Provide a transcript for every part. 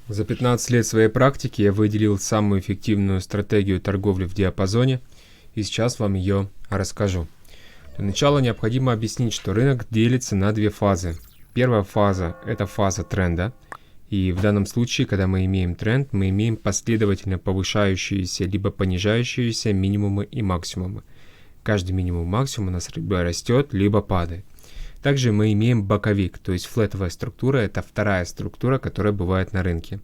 За 15 лет своей практики я выделил самую эффективную стратегию торговли в диапазоне, и сейчас вам ее расскажу. Для начала необходимо объяснить, что рынок делится на две фазы. Первая фаза – это фаза тренда, и в данном случае, когда мы имеем тренд, мы имеем последовательно повышающиеся либо понижающиеся минимумы и максимумы. Каждый минимум и максимум у нас либо растет, либо падает. Также мы имеем боковик, то есть флетовая структура – это вторая структура, которая бывает на рынке.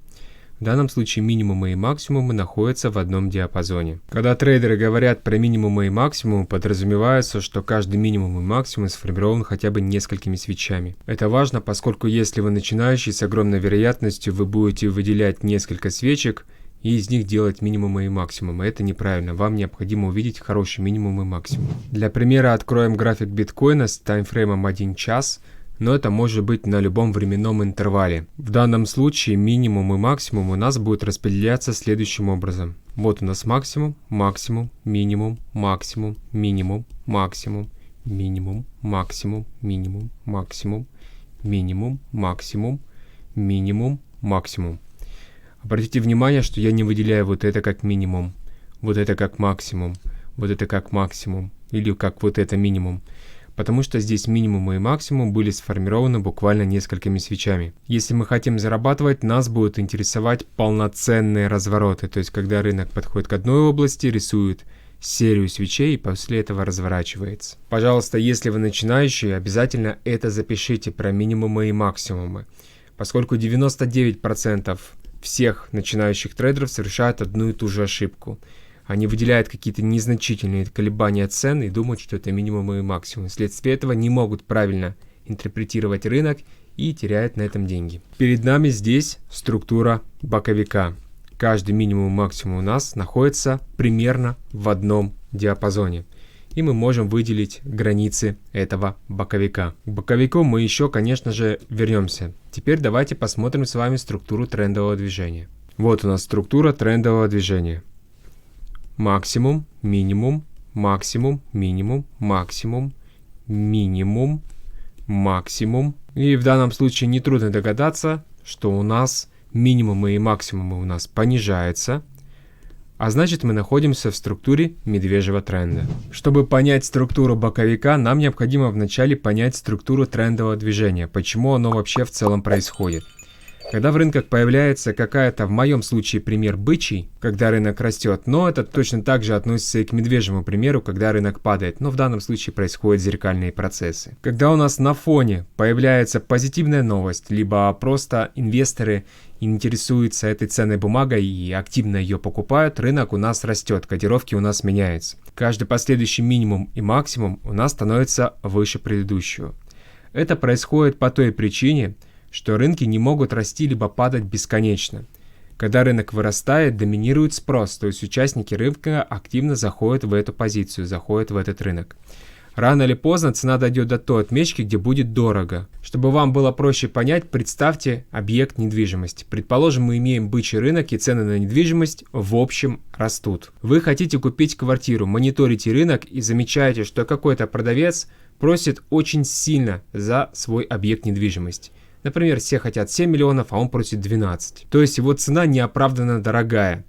В данном случае минимумы и максимумы находятся в одном диапазоне. Когда трейдеры говорят про минимумы и максимумы, подразумевается, что каждый минимум и максимум сформирован хотя бы несколькими свечами. Это важно, поскольку если вы начинающий, с огромной вероятностью вы будете выделять несколько свечек и из них делать минимумы и максимумы. Это неправильно, вам необходимо увидеть хороший минимум и максимум. Для примера откроем график биткоина с таймфреймом 1 час, но это может быть на любом временном интервале. В данном случае минимум и максимум у нас будет распределяться следующим образом. Вот у нас максимум, максимум, минимум, максимум, минимум, максимум, минимум, максимум, минимум, максимум, минимум, максимум, минимум, максимум. Обратите внимание, что я не выделяю вот это как минимум, вот это как максимум, вот это как максимум или как вот это минимум. Потому что здесь минимум и максимум были сформированы буквально несколькими свечами. Если мы хотим зарабатывать, нас будут интересовать полноценные развороты. То есть, когда рынок подходит к одной области, рисует серию свечей и после этого разворачивается. Пожалуйста, если вы начинающий, обязательно это запишите про минимумы и максимумы. Поскольку 99% всех начинающих трейдеров совершают одну и ту же ошибку. Они выделяют какие-то незначительные колебания цен и думают, что это минимум и максимум. Вследствие этого не могут правильно интерпретировать рынок и теряют на этом деньги. Перед нами здесь структура боковика. Каждый минимум и максимум у нас находится примерно в одном диапазоне. И мы можем выделить границы этого боковика. К боковику мы еще, конечно же, вернемся. Теперь давайте посмотрим с вами структуру трендового движения. Вот у нас структура трендового движения. Максимум, минимум, максимум, минимум, максимум, минимум, максимум. И в данном случае нетрудно догадаться, что у нас минимумы и максимумы у нас понижаются. А значит, мы находимся в структуре медвежьего тренда. Чтобы понять структуру боковика, нам необходимо вначале понять структуру трендового движения, почему оно вообще в целом происходит. Когда в рынках появляется какая-то, в моем случае, пример бычий, когда рынок растет, но это точно так же относится и к медвежьему примеру, когда рынок падает, но в данном случае происходят зеркальные процессы. Когда у нас на фоне появляется позитивная новость, либо просто инвесторы интересуются этой ценной бумагой и активно ее покупают, рынок у нас растет, котировки у нас меняются. Каждый последующий минимум и максимум у нас становится выше предыдущего. Это происходит по той причине, что рынки не могут расти либо падать бесконечно. Когда рынок вырастает, доминирует спрос, то есть участники рынка активно заходят в эту позицию, заходят в этот рынок. Рано или поздно цена дойдет до той отметки, где будет дорого. Чтобы вам было проще понять, представьте объект недвижимости. Предположим, мы имеем бычий рынок и цены на недвижимость в общем растут. Вы хотите купить квартиру, мониторите рынок и замечаете, что какой-то продавец просит очень сильно за свой объект недвижимости. Например, все хотят 7 миллионов, а он просит 12. То есть его цена неоправданно дорогая.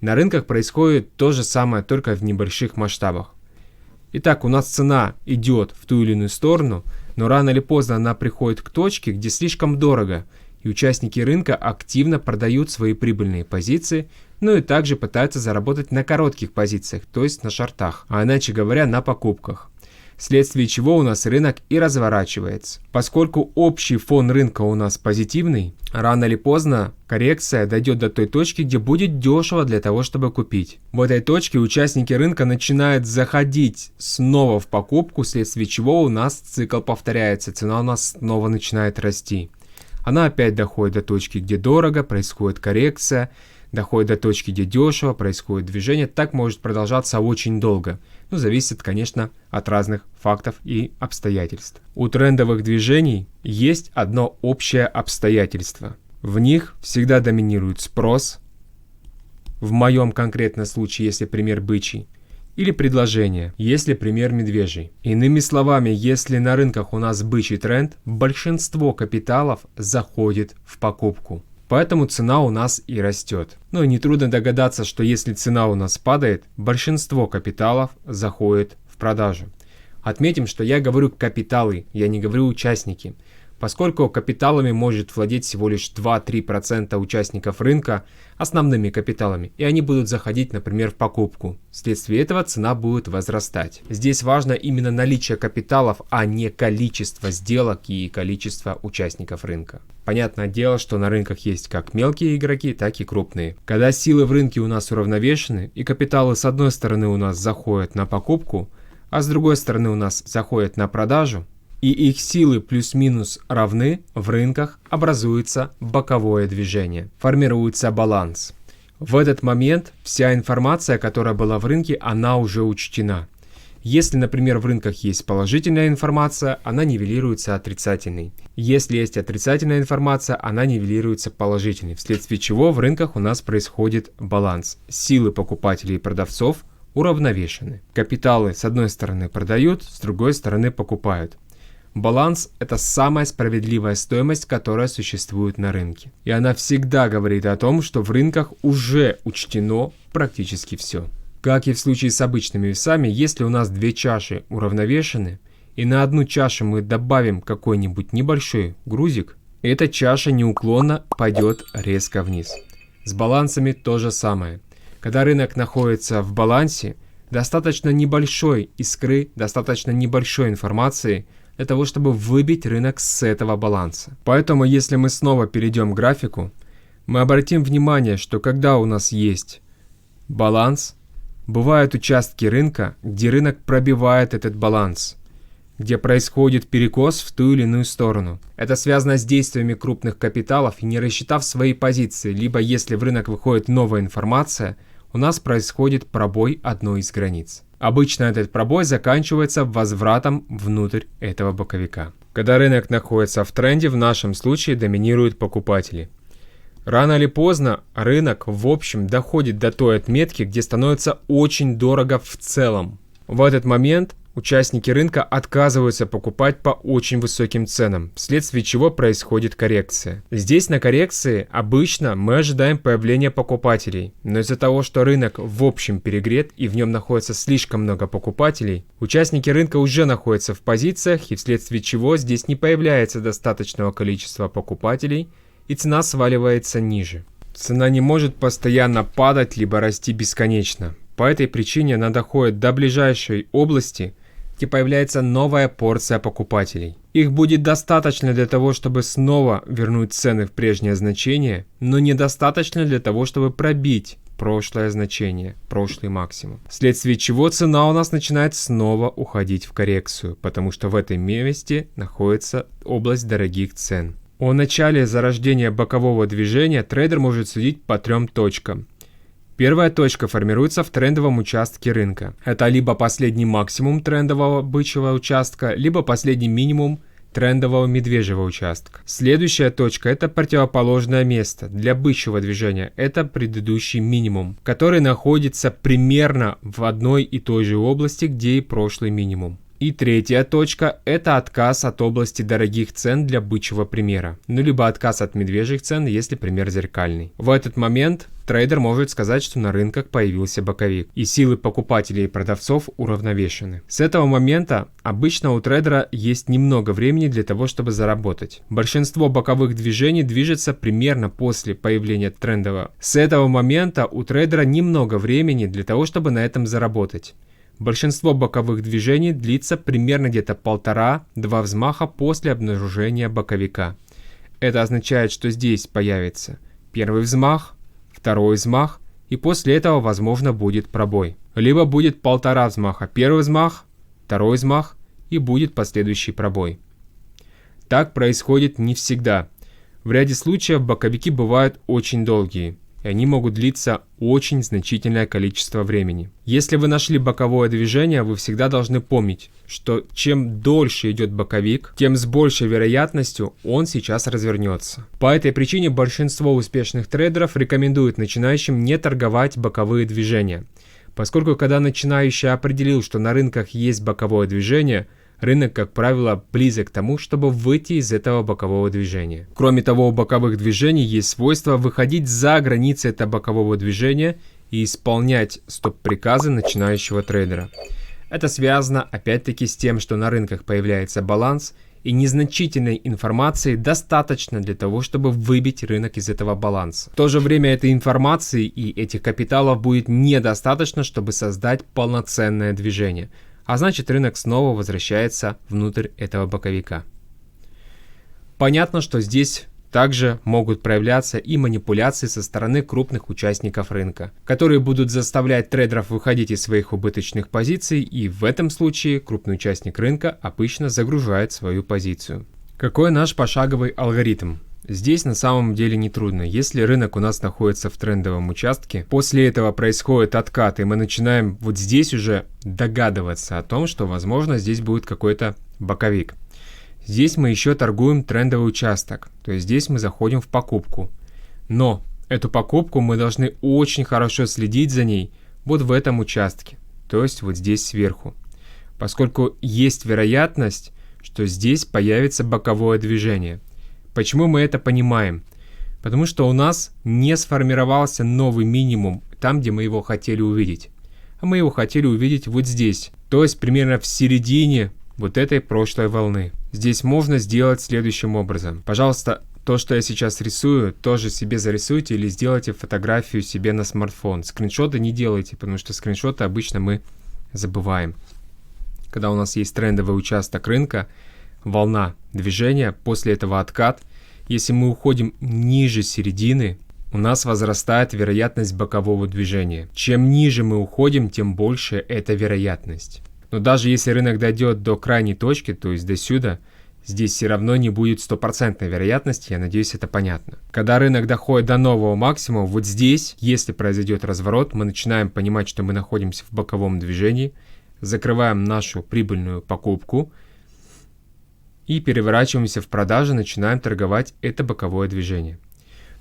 На рынках происходит то же самое, только в небольших масштабах. Итак, у нас цена идет в ту или иную сторону, но рано или поздно она приходит к точке, где слишком дорого, и участники рынка активно продают свои прибыльные позиции, ну и также пытаются заработать на коротких позициях, то есть на шортах, а иначе говоря, на покупках. Вследствие чего у нас рынок и разворачивается. Поскольку общий фон рынка у нас позитивный, рано или поздно коррекция дойдет до той точки, где будет дешево для того, чтобы купить. В этой точке участники рынка начинают заходить снова в покупку, вследствие чего у нас цикл повторяется, цена у нас снова начинает расти. Она опять доходит до точки, где дорого, происходит коррекция, доходит до точки, где дешево, происходит движение. Так может продолжаться очень долго. Ну, зависит, конечно, от разных фактов и обстоятельств. У трендовых движений есть одно общее обстоятельство. В них всегда доминирует спрос, в моем конкретном случае, если пример бычий, или предложение, если пример медвежий. Иными словами, если на рынках у нас бычий тренд, большинство капиталов заходит в покупку. Поэтому цена у нас и растет. Ну и нетрудно догадаться, что если цена у нас падает, большинство капиталов заходит в продажу. Отметим, что я говорю капиталы, я не говорю участники. Поскольку капиталами может владеть всего лишь 2-3% участников рынка, основными капиталами, и они будут заходить, например, в покупку. Вследствие этого цена будет возрастать. Здесь важно именно наличие капиталов, а не количество сделок и количество участников рынка. Понятное дело, что на рынках есть как мелкие игроки, так и крупные. Когда силы в рынке у нас уравновешены, и капиталы с одной стороны у нас заходят на покупку, а с другой стороны у нас заходят на продажу, и их силы плюс-минус равны, в рынках образуется боковое движение, формируется баланс. В этот момент вся информация, которая была в рынке, она уже учтена. Если, например, в рынках есть положительная информация, она нивелируется отрицательной. Если есть отрицательная информация, она нивелируется положительной, вследствие чего в рынках у нас происходит баланс. Силы покупателей и продавцов уравновешены. Капиталы с одной стороны продают, с другой стороны покупают. Баланс – это самая справедливая стоимость, которая существует на рынке. И она всегда говорит о том, что в рынках уже учтено практически все. Как и в случае с обычными весами, если у нас две чаши уравновешены, и на одну чашу мы добавим какой-нибудь небольшой грузик, эта чаша неуклонно пойдет резко вниз. С балансами то же самое. Когда рынок находится в балансе, достаточно небольшой искры, достаточно небольшой информации для того, чтобы выбить рынок с этого баланса. Поэтому, если мы снова перейдем к графику, мы обратим внимание, что когда у нас есть баланс, бывают участки рынка, где рынок пробивает этот баланс, где происходит перекос в ту или иную сторону. Это связано с действиями крупных капиталов, и не рассчитав свои позиции, либо если в рынок выходит новая информация, у нас происходит пробой одной из границ. Обычно этот пробой заканчивается возвратом внутрь этого боковика. Когда рынок находится в тренде, в нашем случае доминируют покупатели. Рано или поздно рынок в общем доходит до той отметки, где становится очень дорого в целом. В этот момент участники рынка отказываются покупать по очень высоким ценам, вследствие чего происходит коррекция. Здесь на коррекции обычно мы ожидаем появления покупателей, но из-за того, что рынок в общем перегрет и в нем находится слишком много покупателей, участники рынка уже находятся в позициях, и вследствие чего здесь не появляется достаточного количества покупателей, и цена сваливается ниже. Цена не может постоянно падать либо расти бесконечно. По этой причине она доходит до ближайшей области, где появляется новая порция покупателей. Их будет достаточно для того, чтобы снова вернуть цены в прежнее значение, но недостаточно для того, чтобы пробить прошлое значение, прошлый максимум. Вследствие чего цена у нас начинает снова уходить в коррекцию, потому что в этом месте находится область дорогих цен. О начале зарождения бокового движения трейдер может судить по 3 точкам. Первая точка формируется в трендовом участке рынка. Это либо последний максимум трендового бычьего участка, либо последний минимум трендового медвежьего участка. Следующая точка – это противоположное место. Для бычьего движения это предыдущий минимум, который находится примерно в одной и той же области, где и прошлый минимум. И третья точка – это отказ от области дорогих цен для бычьего примера, ну либо отказ от медвежьих цен, если пример зеркальный. В этот момент трейдер может сказать, что на рынках появился боковик, и силы покупателей и продавцов уравновешены. С этого момента обычно у трейдера есть немного времени для того, чтобы заработать. Большинство боковых движений движется примерно после появления трендового. С этого момента у трейдера немного времени для того, чтобы на этом заработать. Большинство боковых движений длится примерно где-то 1,5-2 взмаха после обнаружения боковика. Это означает, что здесь появится первый взмах, второй взмах, и после этого, возможно, будет пробой. Либо будет 1,5 взмаха, первый взмах, второй взмах, и будет последующий пробой. Так происходит не всегда. В ряде случаев боковики бывают очень долгие, и они могут длиться очень значительное количество времени. Если вы нашли боковое движение, вы всегда должны помнить, что чем дольше идет боковик, тем с большей вероятностью он сейчас развернется. По этой причине большинство успешных трейдеров рекомендуют начинающим не торговать боковые движения, поскольку когда начинающий определил, что на рынках есть боковое движение, рынок, как правило, близок к тому, чтобы выйти из этого бокового движения. Кроме того, у боковых движений есть свойство выходить за границы этого бокового движения и исполнять стоп-приказы начинающего трейдера. Это связано опять-таки с тем, что на рынках появляется баланс, и незначительной информации достаточно для того, чтобы выбить рынок из этого баланса. В то же время этой информации и этих капиталов будет недостаточно, чтобы создать полноценное движение. А значит, рынок снова возвращается внутрь этого боковика. Понятно, что здесь также могут проявляться и манипуляции со стороны крупных участников рынка, которые будут заставлять трейдеров выходить из своих убыточных позиций, и в этом случае крупный участник рынка обычно загружает свою позицию. Какой наш пошаговый алгоритм? Здесь на самом деле нетрудно. Если рынок у нас находится в трендовом участке, после этого происходит откат, и мы начинаем вот здесь уже догадываться о том, что возможно здесь будет какой-то боковик. Здесь мы еще торгуем трендовый участок, то есть здесь мы заходим в покупку. Но эту покупку мы должны очень хорошо следить за ней вот в этом участке, то есть вот здесь сверху. Поскольку есть вероятность, что здесь появится боковое движение. Почему мы это понимаем? Потому что у нас не сформировался новый минимум там, где мы его хотели увидеть. А мы его хотели увидеть вот здесь, то есть примерно в середине вот этой прошлой волны. Здесь можно сделать следующим образом. Пожалуйста, то, что я сейчас рисую, тоже себе зарисуйте или сделайте фотографию себе на смартфон. Скриншоты не делайте, потому что скриншоты обычно мы забываем. Когда у нас есть трендовый участок рынка, волна движения, после этого откат, если мы уходим ниже середины, у нас возрастает вероятность бокового движения. Чем ниже мы уходим, тем больше эта вероятность. Но даже если рынок дойдет до крайней точки, то есть до сюда, здесь все равно не будет стопроцентной вероятности, я надеюсь, это понятно. Когда рынок доходит до нового максимума, вот здесь, если произойдет разворот, мы начинаем понимать, что мы находимся в боковом движении, закрываем нашу прибыльную покупку и переворачиваемся в продаже, начинаем торговать это боковое движение.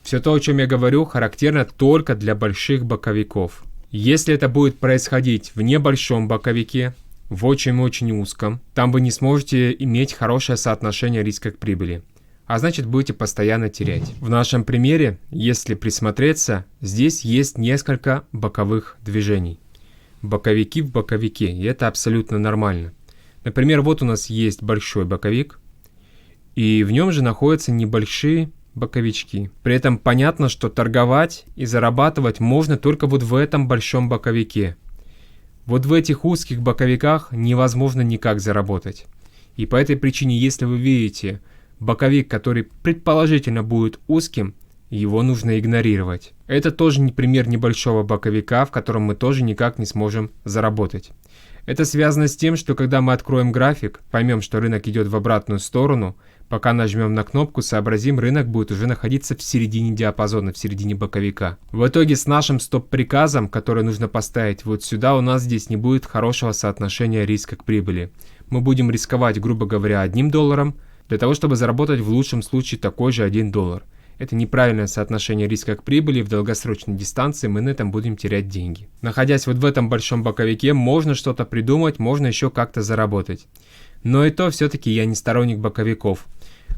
Все то, о чем я говорю, характерно только для больших боковиков. Если это будет происходить в небольшом боковике, в очень-очень узком, там вы не сможете иметь хорошее соотношение риска к прибыли, а значит будете постоянно терять. В нашем примере, если присмотреться, здесь есть несколько боковых движений. Боковики в боковике, и это абсолютно нормально. Например, вот у нас есть большой боковик, и в нем же находятся небольшие боковички. При этом понятно, что торговать и зарабатывать можно только вот в этом большом боковике. Вот в этих узких боковиках невозможно никак заработать. И по этой причине, если вы видите боковик, который предположительно будет узким, его нужно игнорировать. Это тоже пример небольшого боковика, в котором мы тоже никак не сможем заработать. Это связано с тем, что когда мы откроем график, поймем, что рынок идет в обратную сторону, пока нажмем на кнопку, сообразим, рынок будет уже находиться в середине диапазона, в середине боковика. В итоге с нашим стоп-приказом, который нужно поставить вот сюда, у нас здесь не будет хорошего соотношения риска к прибыли. Мы будем рисковать, грубо говоря, $1 для того, чтобы заработать в лучшем случае такой же $1. Это неправильное соотношение риска к прибыли, в долгосрочной дистанции мы на этом будем терять деньги. Находясь вот в этом большом боковике, можно что-то придумать, можно еще как-то заработать. Но и то все-таки я не сторонник боковиков.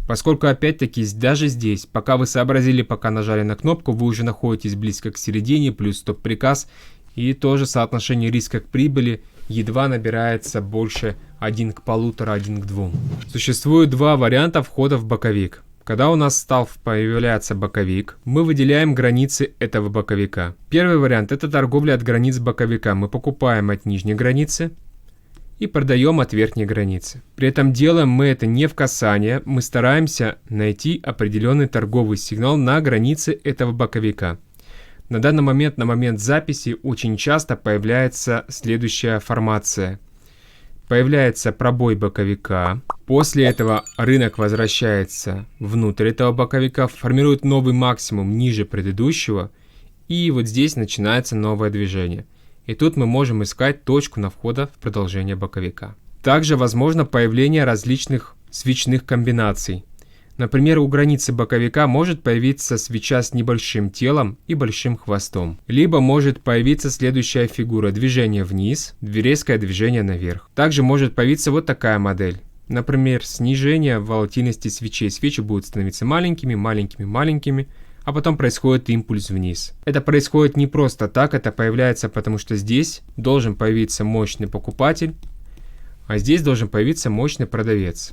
Поскольку опять-таки даже здесь, пока вы сообразили, пока нажали на кнопку, вы уже находитесь близко к середине, плюс стоп-приказ, и тоже соотношение риска к прибыли едва набирается больше 1 к 1,5, 1 к 2. Существует два варианта входа в боковик. Когда у нас стал появляться боковик, мы выделяем границы этого боковика. Первый вариант – это торговля от границ боковика. Мы покупаем от нижней границы и продаем от верхней границы. При этом делаем мы это не в касание, мы стараемся найти определенный торговый сигнал на границе этого боковика. На данный момент, на момент записи, очень часто появляется следующая формация. Появляется пробой боковика. После этого рынок возвращается внутрь этого боковика, формирует новый максимум ниже предыдущего, и вот здесь начинается новое движение. И тут мы можем искать точку на входа в продолжение боковика. Также возможно появление различных свечных комбинаций. Например, у границы боковика может появиться свеча с небольшим телом и большим хвостом. Либо может появиться следующая фигура: движение вниз, резкое движение наверх. Также может появиться вот такая модель. Например, снижение волатильности свечей. Свечи будут становиться маленькими, маленькими, маленькими, а потом происходит импульс вниз. Это происходит не просто так, это появляется потому, что здесь должен появиться мощный покупатель, а здесь должен появиться мощный продавец.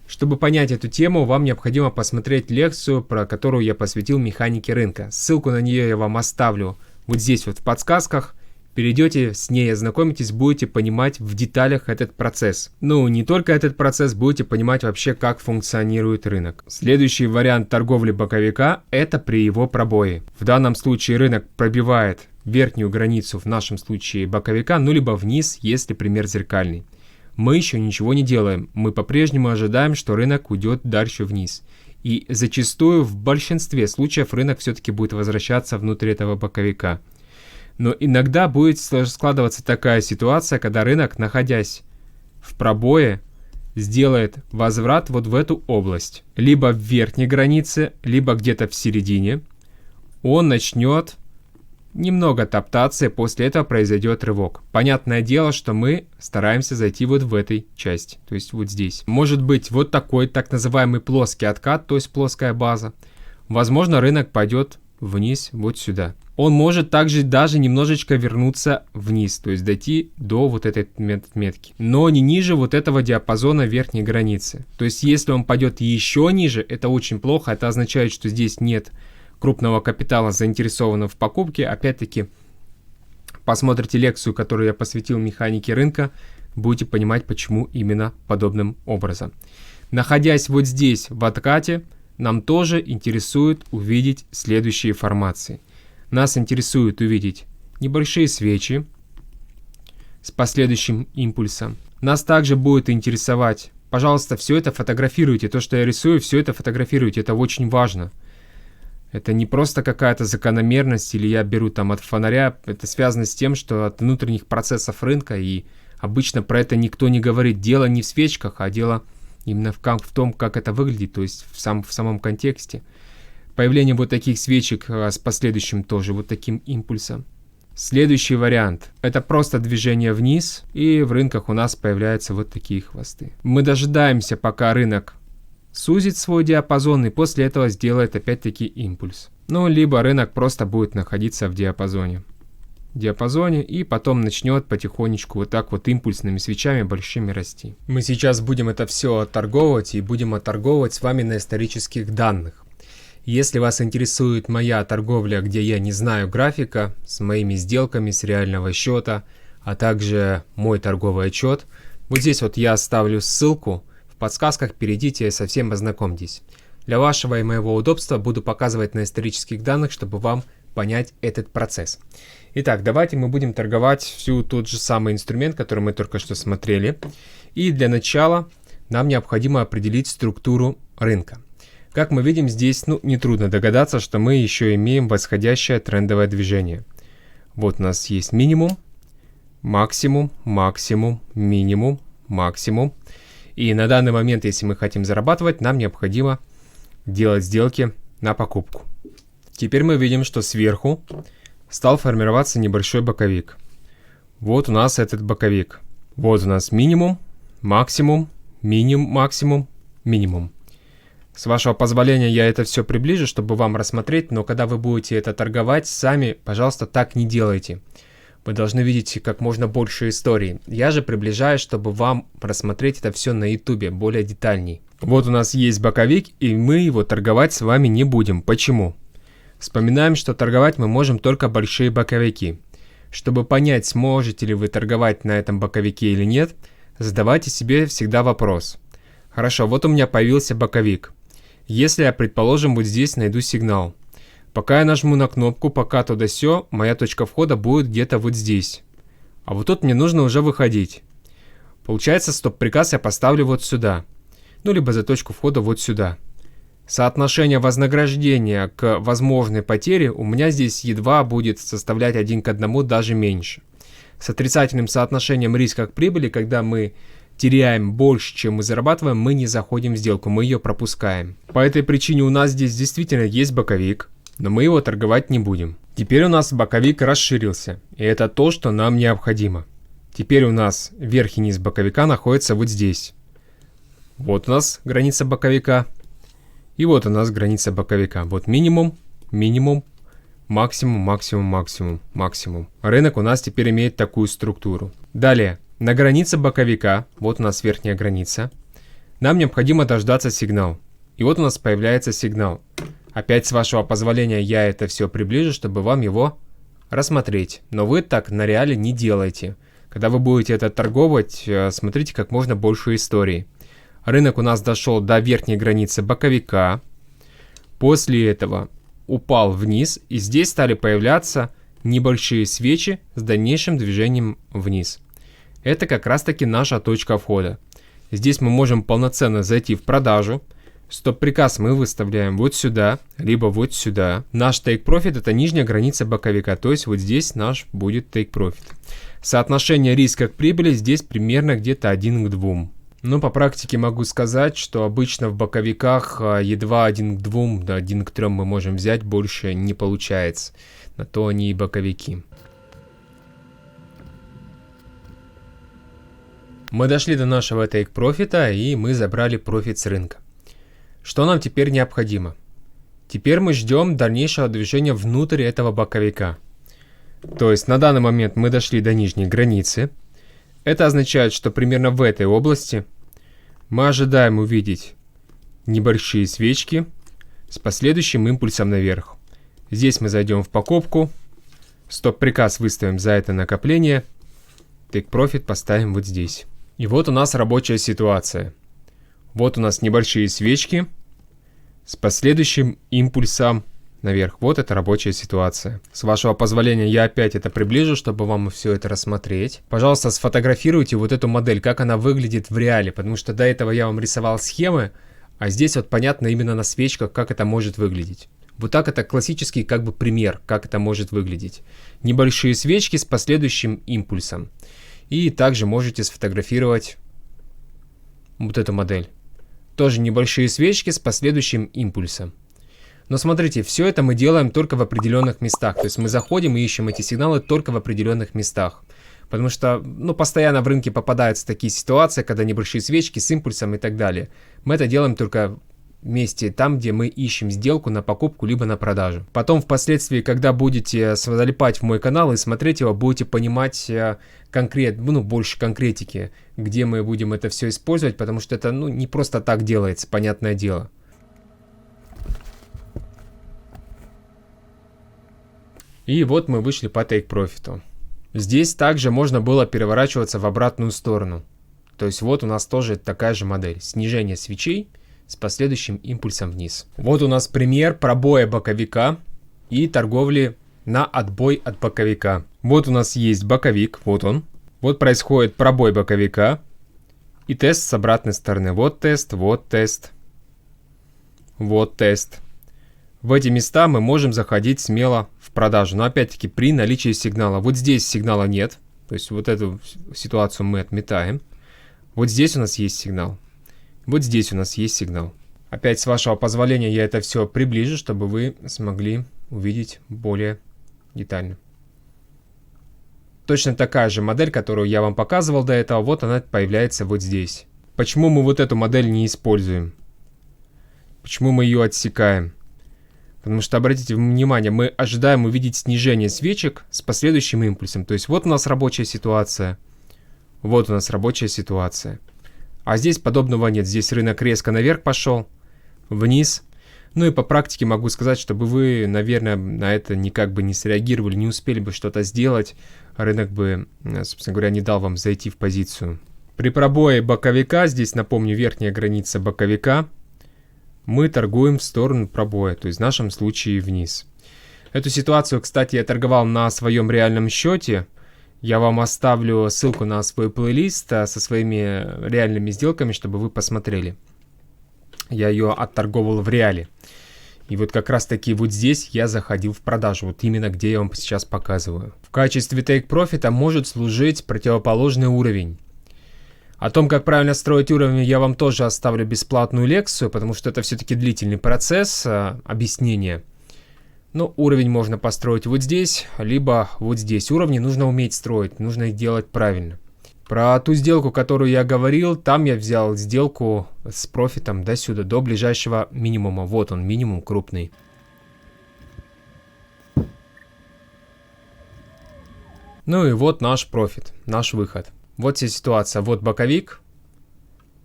Чтобы понять эту тему, вам необходимо посмотреть лекцию, про которую я посвятил механике рынка. Ссылку на нее я вам оставлю вот здесь вот в подсказках. Перейдете с ней, ознакомитесь, будете понимать в деталях этот процесс. Ну, не только этот процесс, будете понимать вообще, как функционирует рынок. Следующий вариант торговли боковика – это при его пробое. В данном случае рынок пробивает верхнюю границу, в нашем случае боковика, ну либо вниз, если пример зеркальный. Мы еще ничего не делаем, мы по-прежнему ожидаем, что рынок уйдет дальше вниз. И зачастую в большинстве случаев рынок все-таки будет возвращаться внутрь этого боковика. Но иногда будет складываться такая ситуация, когда рынок, находясь в пробое, сделает возврат вот в эту область. Либо в верхней границе, либо где-то в середине. Он начнет немного топтаться, и после этого произойдет рывок. Понятное дело, что мы стараемся зайти вот в этой части, то есть вот здесь. Может быть вот такой так называемый плоский откат, то есть плоская база. Возможно, рынок пойдет вниз вот сюда. Он может также даже немножечко вернуться вниз, то есть дойти до вот этой метки, но не ниже вот этого диапазона верхней границы. То есть если он пойдет еще ниже, это очень плохо, это означает, что здесь нет крупного капитала, заинтересованного в покупке. Опять-таки, посмотрите лекцию, которую я посвятил механике рынка, будете понимать, почему именно подобным образом. Находясь вот здесь в откате, нам тоже интересует увидеть следующие формации. Нас интересует увидеть небольшие свечи с последующим импульсом. Нас также будет интересовать, пожалуйста, все это фотографируйте. То, что я рисую, все это фотографируйте. Это очень важно. Это не просто какая-то закономерность или я беру там от фонаря. Это связано с тем, что от внутренних процессов рынка, и обычно про это никто не говорит. Дело не в свечках, а дело именно в том, как это выглядит, то есть в самом контексте. Появление вот таких свечек с последующим тоже вот таким импульсом. Следующий вариант – это просто движение вниз, и в рынках у нас появляются вот такие хвосты. Мы дожидаемся, пока рынок сузит свой диапазон и после этого сделает опять-таки импульс. Ну, либо рынок просто будет находиться в диапазоне и потом начнет потихонечку вот так вот импульсными свечами большими расти. Мы сейчас будем это все отторговывать и будем отторговывать с вами на исторических данных. Если вас интересует моя торговля, где я не знаю графика, с моими сделками с реального счета, а также мой торговый отчет, вот здесь вот я оставлю ссылку. В подсказках перейдите и совсем ознакомьтесь. Для вашего и моего удобства буду показывать на исторических данных, чтобы вам понять этот процесс. Итак, давайте мы будем торговать всю тот же самый инструмент, который мы только что смотрели. И для начала нам необходимо определить структуру рынка. Как мы видим, здесь нетрудно догадаться, что мы еще имеем восходящее трендовое движение. Вот у нас есть минимум, максимум, максимум, минимум, максимум. И на данный момент, если мы хотим зарабатывать, нам необходимо делать сделки на покупку. Теперь мы видим, что сверху стал формироваться небольшой боковик. Вот у нас этот боковик. Вот у нас минимум, максимум, минимум, максимум, минимум. С вашего позволения я это все приближу, чтобы вам рассмотреть, но когда вы будете это торговать сами, пожалуйста, так не делайте. Вы должны видеть как можно больше историй. Я же приближаю, чтобы вам рассмотреть это все на YouTube более детальней. Вот у нас есть боковик, и мы его торговать с вами не будем. Почему? Вспоминаем, что торговать мы можем только большие боковики. Чтобы понять, сможете ли вы торговать на этом боковике или нет, задавайте себе всегда вопрос. Хорошо, вот у меня появился боковик. Если я, предположим, вот здесь найду сигнал. Пока я нажму на кнопку «Пока то да сё», моя точка входа будет где-то вот здесь. А вот тут мне нужно уже выходить. Получается, стоп-приказ я поставлю вот сюда. Ну, либо за точку входа вот сюда. Соотношение вознаграждения к возможной потере у меня здесь едва будет составлять 1 к 1, даже меньше. С отрицательным соотношением риска к прибыли, когда мы теряем больше, чем мы зарабатываем, мы не заходим в сделку, мы ее пропускаем. По этой причине у нас здесь действительно есть боковик, но мы его торговать не будем. Теперь у нас боковик расширился, и это то, что нам необходимо. Теперь у нас верх и низ боковика находятся вот здесь. Вот у нас граница боковика, и вот у нас граница боковика. Вот минимум, минимум, максимум, максимум, максимум, максимум. Рынок у нас теперь имеет такую структуру. Далее, на границе боковика, вот у нас верхняя граница, нам необходимо дождаться сигнал. И вот у нас появляется сигнал. Опять, с вашего позволения, я это все приближу, чтобы вам его рассмотреть. Но вы так на реале не делайте. Когда вы будете это торговать, смотрите как можно больше историй. Рынок у нас дошел до верхней границы боковика. После этого упал вниз, и здесь стали появляться небольшие свечи с дальнейшим движением вниз. Это как раз таки наша точка входа. Здесь мы можем полноценно зайти в продажу. Стоп-приказ мы выставляем вот сюда, либо вот сюда. Наш take profit — это нижняя граница боковика, то есть вот здесь наш будет take profit. Соотношение риска к прибыли здесь примерно где-то 1 к 2. Но по практике могу сказать, что обычно в боковиках едва 1 к 2, да 1 к 3 мы можем взять, больше не получается. На то они и боковики. Мы дошли до нашего take profit, и мы забрали профит с рынка. Что нам теперь необходимо? Теперь мы ждем дальнейшего движения внутрь этого боковика. То есть на данный момент мы дошли до нижней границы. Это означает, что примерно в этой области мы ожидаем увидеть небольшие свечки с последующим импульсом наверх. Здесь мы зайдем в покупку. Стоп-приказ выставим за это накопление. Take profit поставим вот здесь. И вот у нас рабочая ситуация. Вот у нас небольшие свечки с последующим импульсом наверх. Вот это рабочая ситуация. С вашего позволения я опять это приближу, чтобы вам все это рассмотреть. Пожалуйста, сфотографируйте вот эту модель, как она выглядит в реале, потому что до этого я вам рисовал схемы, а здесь вот понятно именно на свечках, как это может выглядеть. Вот так это классический как бы пример, как это может выглядеть. Небольшие свечки с последующим импульсом. И также можете сфотографировать вот эту модель. Тоже небольшие свечки с последующим импульсом. Но смотрите, все это мы делаем только в определенных местах. То есть мы заходим и ищем эти сигналы только в определенных местах. Потому что постоянно в рынке попадаются такие ситуации, когда небольшие свечки с импульсом и так далее. Мы это делаем только в месте там, где мы ищем сделку на покупку либо на продажу. Потом впоследствии, когда будете залипать в мой канал и смотреть его, будете понимать больше конкретики, где мы будем это все использовать, потому что это не просто так делается, понятное дело. И вот мы вышли по take profit. Здесь также можно было переворачиваться в обратную сторону. То есть вот у нас тоже такая же модель. Снижение свечей с последующим импульсом вниз. Вот у нас пример пробоя боковика и торговли на отбой от боковика. Вот у нас есть боковик, вот он. Вот происходит пробой боковика и тест с обратной стороны. Вот тест, вот тест, вот тест. В эти места мы можем заходить смело в продажу, но опять-таки при наличии сигнала. Вот здесь сигнала нет, то есть вот эту ситуацию мы отметаем. Вот здесь у нас есть сигнал. Вот здесь у нас есть сигнал. Опять, с вашего позволения, я это все приближу, чтобы вы смогли увидеть более детально. Точно такая же модель, которую я вам показывал до этого, вот она появляется вот здесь. Почему мы вот эту модель не используем? Почему мы ее отсекаем? Потому что, обратите внимание, мы ожидаем увидеть снижение свечек с последующим импульсом. То есть вот у нас рабочая ситуация. Вот у нас рабочая ситуация. А здесь подобного нет. Здесь рынок резко наверх пошел, вниз. Ну и по практике могу сказать, чтобы вы, наверное, на это никак бы не среагировали, не успели бы что-то сделать. Рынок бы, собственно говоря, не дал вам зайти в позицию. При пробое боковика, здесь, напомню, верхняя граница боковика, мы торгуем в сторону пробоя, то есть в нашем случае вниз. Эту ситуацию, кстати, я торговал на своем реальном счете. Я вам оставлю ссылку на свой плейлист со своими реальными сделками, чтобы вы посмотрели. Я ее отторговал в реале. И вот как раз таки вот здесь я заходил в продажу. Вот именно где я вам сейчас показываю. В качестве take profit может служить противоположный уровень. О том, как правильно строить уровни, я вам тоже оставлю бесплатную лекцию, потому что это все-таки длительный процесс объяснения. Но уровень можно построить вот здесь, либо вот здесь. Уровни нужно уметь строить, нужно их делать правильно. Про ту сделку, которую я говорил, там я взял сделку с профитом до сюда, до ближайшего минимума. Вот он, минимум крупный. Ну и вот наш профит, наш выход. Вот вся ситуация. Вот боковик,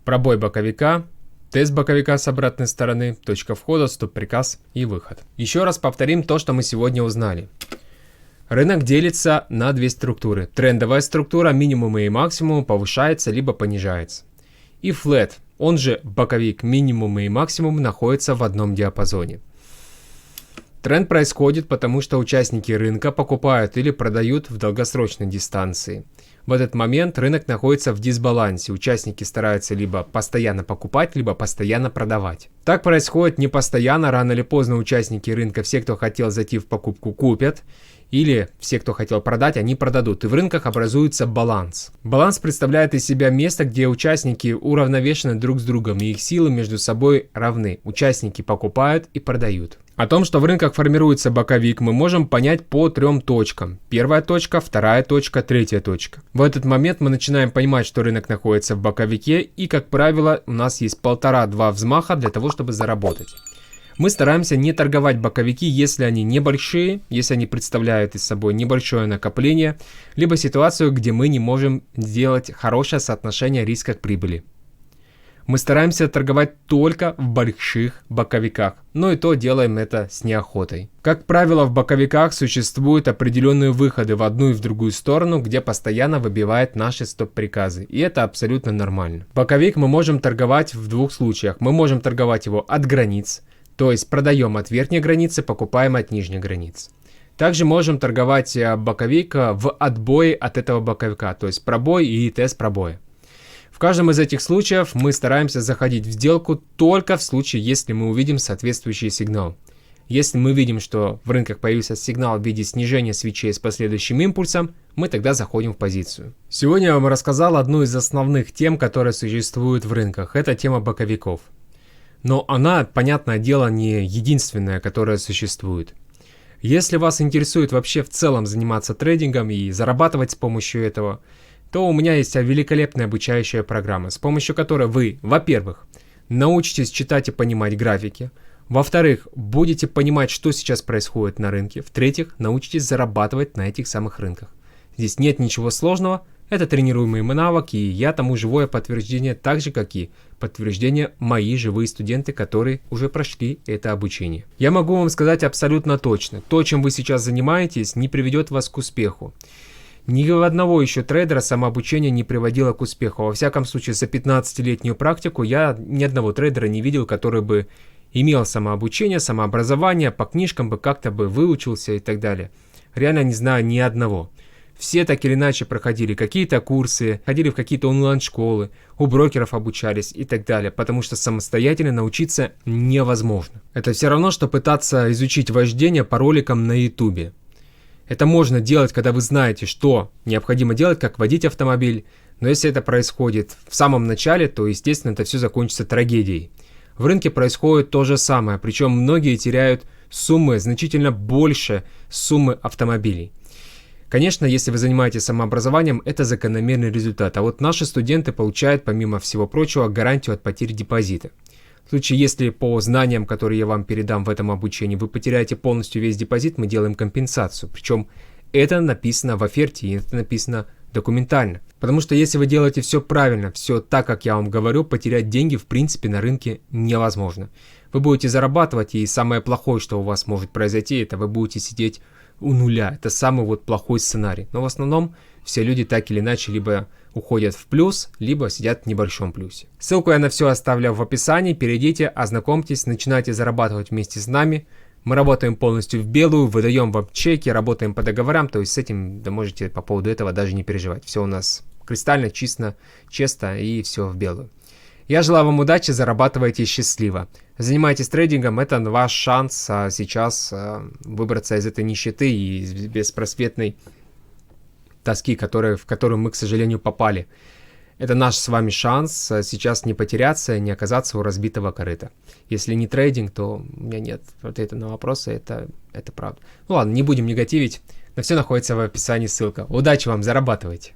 пробой боковика, тест боковика с обратной стороны, точка входа, стоп-приказ и выход. Еще раз повторим то, что мы сегодня узнали. Рынок делится на две структуры. Трендовая структура, минимумы и максимумы, повышается либо понижается. И флэт, он же боковик, минимумы и максимумы находятся в одном диапазоне. Тренд происходит, потому что участники рынка покупают или продают в долгосрочной дистанции. В этот момент рынок находится в дисбалансе. Участники стараются либо постоянно покупать, либо постоянно продавать. Так происходит не постоянно. Рано или поздно участники рынка, все, кто хотел зайти в покупку, купят. Или все, кто хотел продать, они продадут. И в рынках образуется баланс. Баланс представляет из себя место, где участники уравновешены друг с другом, и их силы между собой равны. Участники покупают и продают. О том, что в рынках формируется боковик, мы можем понять по трем точкам. Первая точка, вторая точка, третья точка. В этот момент мы начинаем понимать, что рынок находится в боковике, и, как правило, у нас есть 1,5-2 взмаха для того, чтобы заработать. Мы стараемся не торговать боковики, если они небольшие, если они представляют из собой небольшое накопление, либо ситуацию, где мы не можем сделать хорошее соотношение риска к прибыли. Мы стараемся торговать только в больших боковиках, но и то делаем это с неохотой. Как правило, в боковиках существуют определенные выходы в одну и в другую сторону, где постоянно выбивают наши стоп-приказы, и это абсолютно нормально. Боковик мы можем торговать в двух случаях. Мы можем торговать его от границ, то есть продаем от верхней границы, покупаем от нижней границы. Также можем торговать боковик в отбое от этого боковика, то есть пробой и тест пробоя. В каждом из этих случаев мы стараемся заходить в сделку только в случае, если мы увидим соответствующий сигнал. Если мы видим, что в рынках появился сигнал в виде снижения свечей с последующим импульсом, мы тогда заходим в позицию. Сегодня я вам рассказал одну из основных тем, которые существуют в рынках. Это тема боковиков. Но она, понятное дело, не единственная, которая существует. Если вас интересует вообще в целом заниматься трейдингом и зарабатывать с помощью этого, то у меня есть великолепная обучающая программа, с помощью которой вы, во-первых, научитесь читать и понимать графики, во-вторых, будете понимать, что сейчас происходит на рынке, в-третьих, научитесь зарабатывать на этих самых рынках. Здесь нет ничего сложного, это тренируемые навыки, и я тому живое подтверждение, так же, как и подтверждение мои живые студенты, которые уже прошли это обучение. Я могу вам сказать абсолютно точно, то, чем вы сейчас занимаетесь, не приведет вас к успеху. Ни у одного еще трейдера самообучение не приводило к успеху. Во всяком случае, за 15-летнюю практику я ни одного трейдера не видел, который бы имел самообучение, самообразование, по книжкам бы как-то бы выучился и так далее. Реально не знаю ни одного. Все так или иначе проходили какие-то курсы, ходили в какие-то онлайн-школы, у брокеров обучались и так далее, потому что самостоятельно научиться невозможно. Это все равно, что пытаться изучить вождение по роликам на YouTube. Это можно делать, когда вы знаете, что необходимо делать, как водить автомобиль, но если это происходит в самом начале, то, естественно, это все закончится трагедией. В рынке происходит то же самое, причем многие теряют суммы значительно больше суммы автомобилей. Конечно, если вы занимаетесь самообразованием, это закономерный результат, а вот наши студенты получают, помимо всего прочего, гарантию от потери депозита. В случае, если по знаниям, которые я вам передам в этом обучении, вы потеряете полностью весь депозит, мы делаем компенсацию. Причем это написано в оферте, и это написано документально. Потому что если вы делаете все правильно, все так, как я вам говорю, потерять деньги в принципе на рынке невозможно. Вы будете зарабатывать, и самое плохое, что у вас может произойти, это вы будете сидеть у нуля. Это самый вот плохой сценарий. Но в основном все люди так или иначе либо уходят в плюс, либо сидят в небольшом плюсе. Ссылку я на все оставляю в описании. Перейдите, ознакомьтесь, начинайте зарабатывать вместе с нами. Мы работаем полностью в белую, выдаем вам чеки, работаем по договорам. То есть с этим, да, можете по поводу этого даже не переживать. Все у нас кристально, чисто и все в белую. Я желаю вам удачи, зарабатывайте счастливо. Занимайтесь трейдингом, это ваш шанс сейчас выбраться из этой нищеты и из беспросветной тоски, в которую мы, к сожалению, попали. Это наш с вами шанс сейчас не потеряться, не оказаться у разбитого корыта. Если не трейдинг, то у меня нет ответа на вопросы, это правда. Ну ладно, не будем негативить, но все находится в описании, ссылка. Удачи вам, зарабатывайте!